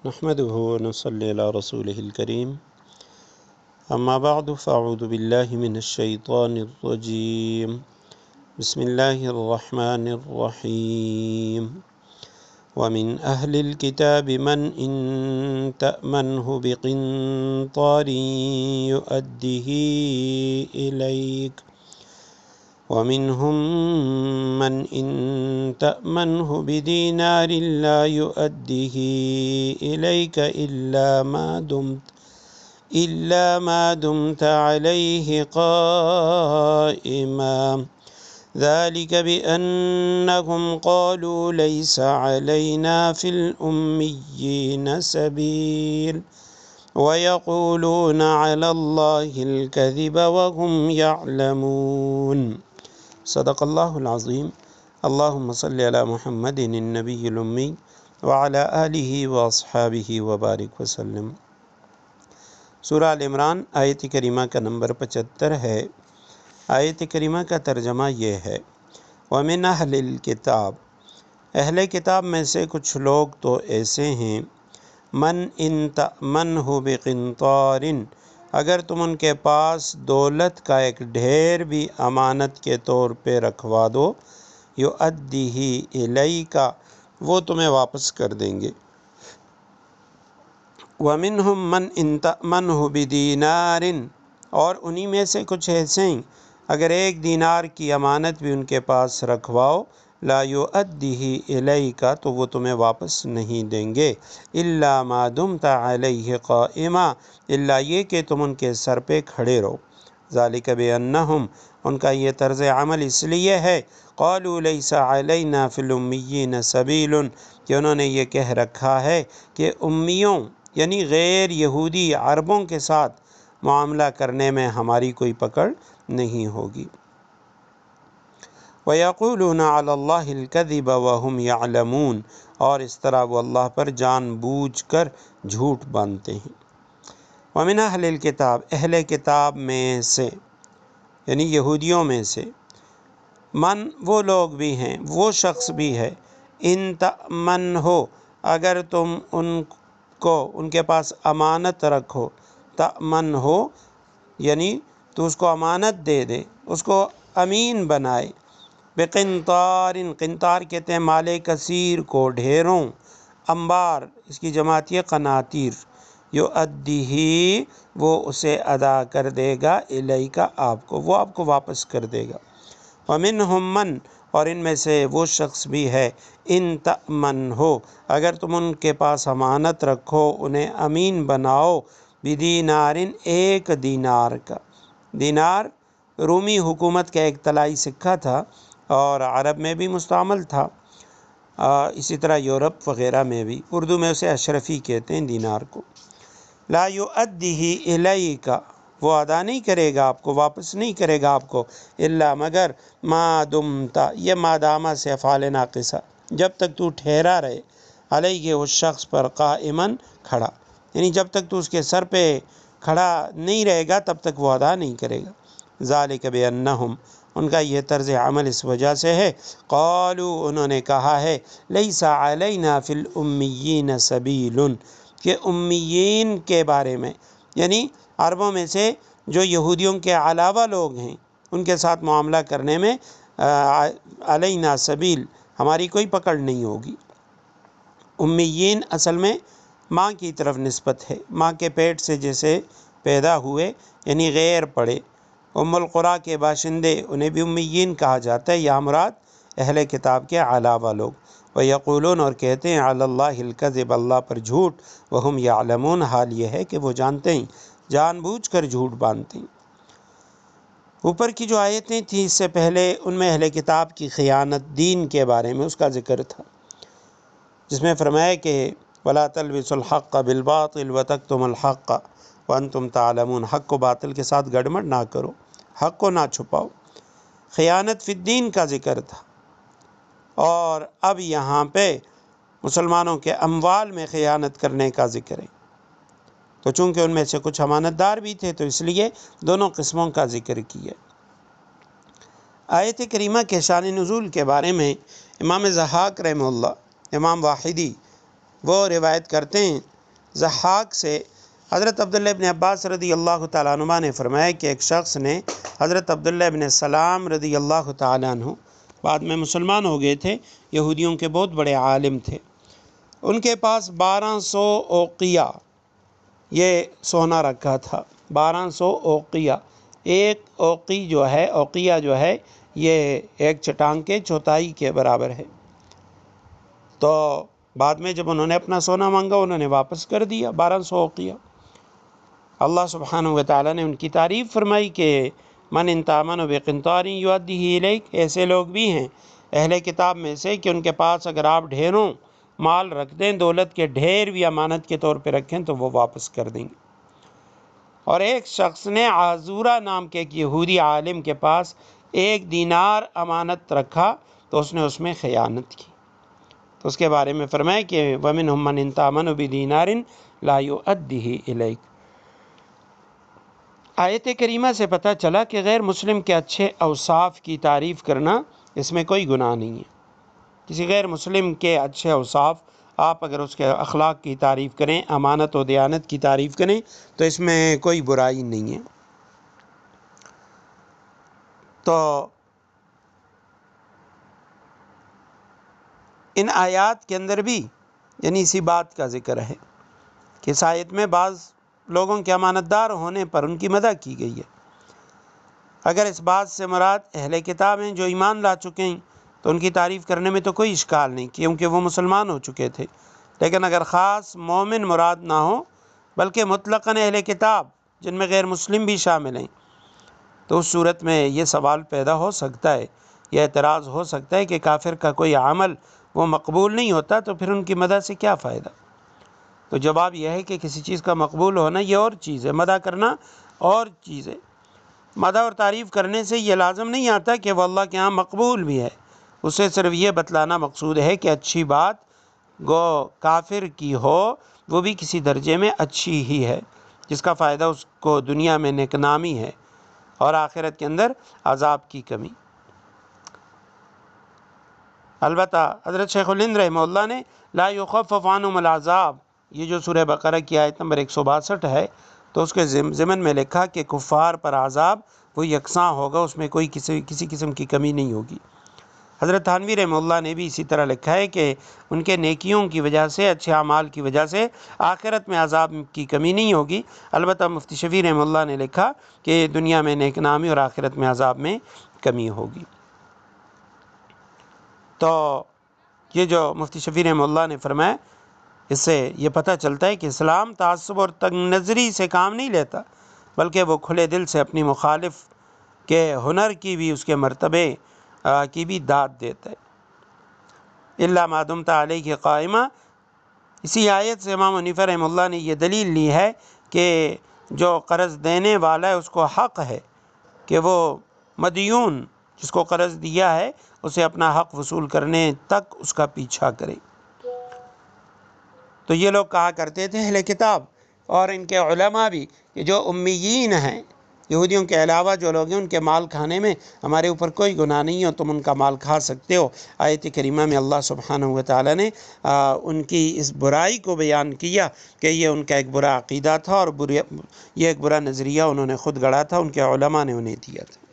نحمده ونصلي على رسوله الكريم اما بعد فاعوذ بالله من الشيطان الرجيم بسم الله الرحمن الرحيم ومن أهل الكتاب من إن تأمنه بقنطار يؤده إليك ومنهم من إن تأمنه بدينار لا يؤده إليك إلا ما دمت عليه قائما ذلك بأنهم قالوا ليس علينا في الأميين سبيل ويقولون على الله الكذب وهم يعلمون صدق اللہ العظیم اللہم صلی علی محمد النبی الأمی وعلی آلہ واصحابہ وبارک وسلم۔ سورہ آل عمران آیت کریمہ کا نمبر 75 ہے۔ آیت کریمہ کا ترجمہ یہ ہے وَمِنْ أَهْلِ الْكِتَابِ، اہل کتاب میں سے کچھ لوگ تو ایسے ہیں من ان تأمنہ بقنطار، اگر تم ان کے پاس دولت کا ایک ڈھیر بھی امانت کے طور پہ رکھوا دو، یؤدیہ الیک، وہ تمہیں واپس کر دیں گے۔ وَمِنْهُمْ مَنْ إِنْ تَأْمَنْهُ بِدِینَارٍ، اور انہی میں سے کچھ ایسے ہیں اگر ایک دینار کی امانت بھی ان کے پاس رکھواؤ، لا یؤدیہ الیک، تو وہ تمہیں واپس نہیں دیں گے، الا ما دمت علیہ قائما، الا یہ کہ تم ان کے سر پہ کھڑے رہو۔ ذالک بانہم، ان کا یہ طرز عمل اس لیے ہے، قالوا لیس علینا فی الامیین سبیل، کہ انہوں نے یہ کہہ رکھا ہے کہ امیوں یعنی غیر یہودی عربوں کے ساتھ معاملہ کرنے میں ہماری کوئی پکڑ نہیں ہوگی۔ وَيَقُولُونَ عَلَى اللَّهِ الْكَذِبَ وَهُمْ يَعْلَمُونَ، اور اس طرح وہ اللہ پر جان بوجھ کر جھوٹ باندھتے ہیں۔ وَمِنْ أَهْلِ الْكِتَابِ، اہل کتاب میں سے یعنی یہودیوں میں سے، من وہ لوگ بھی ہیں، وہ شخص بھی ہے، ان تأمنہ، اگر تم ان کے پاس امانت رکھو، تأمنہ یعنی تو اس کو امانت دے دے، اس کو امین بنائے، بقنطار، قنطار کہتے ہیں مال کثیر کو، ڈھیروں، انبار اس کی جماعت ہے قناطیر، یؤدیہ وہ اسے ادا کر دے گا، الیک آپ کو، وہ آپ کو واپس کر دے گا۔ ومنہم من، اور ان میں سے وہ شخص بھی ہے، ان تأمنہ، اگر تم ان کے پاس امانت رکھو، انہیں امین بناؤ، بدینار، ایک دینار کا۔ دینار رومی حکومت کا ایک طلائی سکہ تھا اور عرب میں بھی مستعمل تھا، اسی طرح یورپ وغیرہ میں بھی، اردو میں اسے اشرفی کہتے ہیں دینار کو۔ لا یؤدیہ الیک، وہ ادا نہیں کرے گا آپ کو، واپس نہیں کرے گا آپ کو، الا مگر ما دمت، یہ مادامہ سے افعال ناقصہ، جب تک تو ٹھہرا رہے، علیہ اس شخص پر، قائما کھڑا، یعنی جب تک تو اس کے سر پہ کھڑا نہیں رہے گا تب تک وہ ادا نہیں کرے گا۔ ذالک بانہم، ان کا یہ طرز عمل اس وجہ سے ہے، قالوا انہوں نے کہا ہے، لیس علینا فی الامیین سبیل، کہ امیین کے بارے میں یعنی عربوں میں سے جو یہودیوں کے علاوہ لوگ ہیں ان کے ساتھ معاملہ کرنے میں علینا سبیل، ہماری کوئی پکڑ نہیں ہوگی۔ امیین اصل میں ماں کی طرف نسبت ہے، ماں کے پیٹ سے جیسے پیدا ہوئے یعنی غیر پڑھے۔ ام القریٰ کے باشندے انہیں بھی امیین کہا جاتا ہے، یا مراد اہل کتاب کے علاوہ لوگ۔ وَيَقُولُونَ، اور کہتے ہیں، عَلَى اللَّهِ الْكَذِبَ، اللہ پر جھوٹ، وَهُمْ يَعْلَمُونَ، حال یہ ہے کہ وہ جانتے ہیں، جان بوجھ کر جھوٹ باندھتے ہیں۔ اوپر کی جو آیتیں تھیں اس سے پہلے ان میں اہل کتاب کی خیانت دین کے بارے میں اس کا ذکر تھا، جس میں فرمایا کہ وَلَا تَلْبِسُوا الْحَقَّ بِالْبَاطِلِ وَتَكْتُمُوا الْحَقَّ وَأَنْتُمْ تَعْلَمُونَ، حق کو باطل کے ساتھ گڑبڑ نہ کرو، حق کو نہ چھپاؤ۔ خیانت فی الدین کا ذکر تھا، اور اب یہاں پہ مسلمانوں کے اموال میں خیانت کرنے کا ذکر ہے، تو چونکہ ان میں سے کچھ امانت دار بھی تھے تو اس لیے دونوں قسموں کا ذکر کیا۔ آیت کریمہ کے شان نزول کے بارے میں امام ضحاک رحمہ اللہ، امام واحدی، وہ روایت کرتے ہیں ضحاک سے حضرت عبداللہ ابن عباس رضی اللہ تعالیٰ عنہ نے فرمایا کہ ایک شخص نے حضرت عبداللہ ابن سلام رضی اللہ تعالیٰ عنہ، بعد میں مسلمان ہو گئے تھے، یہودیوں کے بہت بڑے عالم تھے، ان کے پاس 1200 اوقیہ یہ سونا رکھا تھا۔ 1200 اوقیہ، ایک اوقی جو ہے، اوقیہ جو ہے یہ ایک چٹان کے چوتھائی کے برابر ہے۔ تو بعد میں جب انہوں نے اپنا سونا مانگا انہوں نے واپس کر دیا 1200 اوقیہ۔ اللہ سبحانہ و تعالیٰ نے ان کی تعریف فرمائی کہ من انتامن بقنطار یؤدیہ الیک، ایسے لوگ بھی ہیں اہل کتاب میں سے کہ ان کے پاس اگر آپ ڈھیروں مال رکھ دیں، دولت کے ڈھیر بھی امانت کے طور پہ رکھیں تو وہ واپس کر دیں گے۔ اور ایک شخص نے عازورہ نام کے ایک یہودی عالم کے پاس 1 دینار امانت رکھا تو اس نے اس میں خیانت کی، تو اس کے بارے میں فرمایا کہ وَمِنْهُمْ مَنْ إِنْ تَأْمَنْهُ بِدِينَارٍ لَا يُؤَدِّهِ إِلَيْكَ۔ آیت کریمہ سے پتہ چلا کہ غیر مسلم کے اچھے اوصاف کی تعریف کرنا اس میں کوئی گناہ نہیں ہے۔ کسی غیر مسلم کے اچھے اوصاف آپ اگر اس کے اخلاق کی تعریف کریں، امانت و دیانت کی تعریف کریں تو اس میں کوئی برائی نہیں ہے۔ تو ان آیات کے اندر بھی یعنی اسی بات کا ذکر ہے کہ اس آیت میں بعض لوگوں کے امانت دار ہونے پر ان کی مدح کی گئی ہے۔ اگر اس بات سے مراد اہل کتاب ہیں جو ایمان لا چکے ہیں تو ان کی تعریف کرنے میں تو کوئی اشکال نہیں، کیونکہ وہ مسلمان ہو چکے تھے۔ لیکن اگر خاص مومن مراد نہ ہو بلکہ مطلقاً اہل کتاب جن میں غیر مسلم بھی شامل ہیں، تو اس صورت میں یہ سوال پیدا ہو سکتا ہے، یہ اعتراض ہو سکتا ہے کہ کافر کا کوئی عمل وہ مقبول نہیں ہوتا تو پھر ان کی مدح سے کیا فائدہ؟ تو جواب یہ ہے کہ کسی چیز کا مقبول ہونا یہ اور چیز ہے، مدح کرنا اور چیز ہے۔ مدح اور تعریف کرنے سے یہ لازم نہیں آتا کہ وہ اللہ کے ہاں مقبول بھی ہے، اس سے صرف یہ بتلانا مقصود ہے کہ اچھی بات گو کافر کی ہو وہ بھی کسی درجے میں اچھی ہی ہے، جس کا فائدہ اس کو دنیا میں نیک نامی ہے اور آخرت کے اندر عذاب کی کمی۔ البتہ حضرت شیخ الہند رحمہ اللہ نے لا یخفف عنہم العذاب، یہ جو سورہ بقرہ کی آیت نمبر 162 ہے، تو اس کے ضمن میں لکھا کہ کفار پر عذاب وہ یکساں ہوگا، اس میں کوئی کسی قسم کی کمی نہیں ہوگی۔ حضرت تھانوی رحمہ اللہ نے بھی اسی طرح لکھا ہے کہ ان کے نیکیوں کی وجہ سے، اچھے اعمال کی وجہ سے آخرت میں عذاب کی کمی نہیں ہوگی۔ البتہ مفتی شفیع رحمہ اللہ نے لکھا کہ دنیا میں نیک نامی اور آخرت میں عذاب میں کمی ہوگی۔ تو یہ جو مفتی شفیع رحمہ اللہ نے فرمایا، اس سے یہ پتہ چلتا ہے کہ اسلام تعصب اور تنگ نظری سے کام نہیں لیتا، بلکہ وہ کھلے دل سے اپنی مخالف کے ہنر کی بھی، اس کے مرتبے کی بھی داد دیتا ہے۔ الا ما دمت علیہ قائمہ، اسی آیت سے امام حنیفہ رحمہ اللہ نے یہ دلیل لی ہے کہ جو قرض دینے والا ہے اس کو حق ہے کہ وہ مدیون جس کو قرض دیا ہے اسے اپنا حق وصول کرنے تک اس کا پیچھا کرے۔ تو یہ لوگ کہا کرتے تھے اہل کتاب اور ان کے علماء بھی کہ جو امیین ہیں، یہودیوں کے علاوہ جو لوگ ہیں، ان کے مال کھانے میں ہمارے اوپر کوئی گناہ نہیں ہے، تم ان کا مال کھا سکتے ہو۔ آیت کریمہ میں اللہ سبحانہ و تعالیٰ نے ان کی اس برائی کو بیان کیا کہ یہ ان کا ایک برا عقیدہ تھا اور یہ ایک برا نظریہ انہوں نے خود گڑھا تھا، ان کے علماء نے انہیں دیا تھا۔